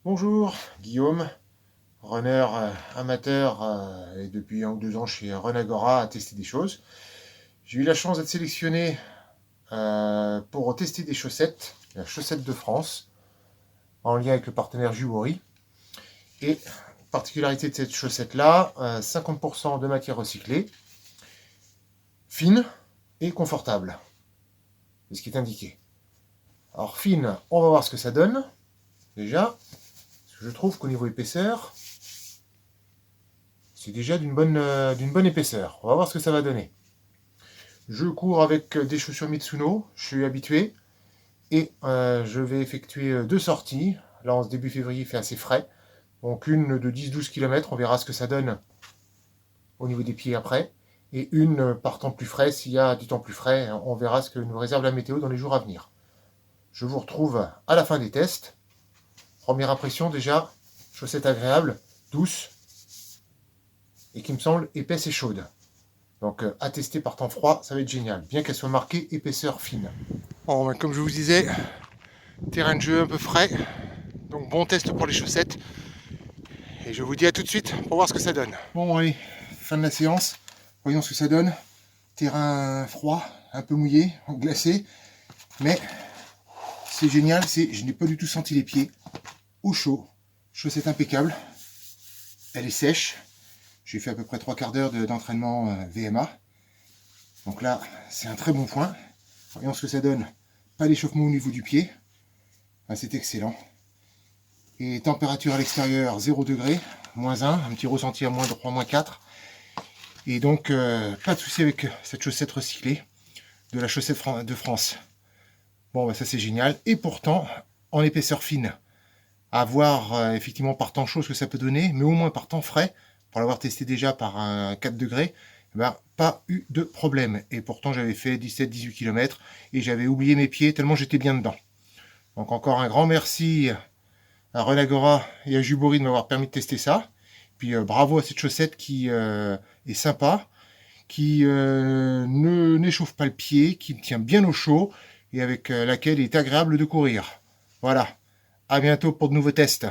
Bonjour, Guillaume, runner amateur et depuis 1 ou 2 ans chez Runagora à tester des choses. J'ai eu la chance d'être sélectionné pour tester des chaussettes, la chaussette de France, en lien avec le partenaire Jubori. Et particularité de cette chaussette-là, 50% de matière recyclée, fine et confortable. C'est ce qui est indiqué. Alors fine, on va voir ce que ça donne, déjà. Je trouve qu'au niveau épaisseur, c'est déjà d'une bonne épaisseur. On va voir ce que ça va donner. Je cours avec des chaussures Mitsuno, je suis habitué. Et je vais effectuer 2 sorties. Là, en ce début février, il fait assez frais. Donc une de 10-12 km, on verra ce que ça donne au niveau des pieds après. Et une par temps plus frais, s'il y a du temps plus frais, on verra ce que nous réserve la météo dans les jours à venir. Je vous retrouve à la fin des tests. Première impression déjà, chaussette agréable, douce, et qui me semble épaisse et chaude. Donc à tester par temps froid, ça va être génial, bien qu'elle soit marquée épaisseur fine. Bon, ben, comme je vous disais, terrain de jeu un peu frais, donc bon test pour les chaussettes. Et je vous dis à tout de suite pour voir ce que ça donne. Bon allez, fin de la séance, voyons ce que ça donne. Terrain froid, un peu mouillé, glacé, mais c'est génial, je n'ai pas du tout senti les pieds au chaud. Chaussette impeccable, elle est sèche. J'ai fait à peu près 3/4 d'heure d'entraînement VMA. Donc là, c'est un très bon point. Voyons ce que ça donne. Pas d'échauffement au niveau du pied. Ah, c'est excellent. Et température à l'extérieur, 0 degré, -1, un petit ressenti à -3, -4. Et donc, pas de souci avec cette chaussette recyclée de la chaussette de France. Bon, bah, ça c'est génial. Et pourtant, en épaisseur fine. À voir effectivement par temps chaud ce que ça peut donner, mais au moins par temps frais, pour l'avoir testé déjà par un 4 degrés, bah, pas eu de problème. Et pourtant, j'avais fait 17-18 km et j'avais oublié mes pieds tellement j'étais bien dedans. Donc encore un grand merci à Runagora et à Jubori de m'avoir permis de tester ça. Puis bravo à cette chaussette qui est sympa, qui ne n'échauffe pas le pied, qui tient bien au chaud et avec laquelle il est agréable de courir. Voilà, à bientôt pour de nouveaux tests.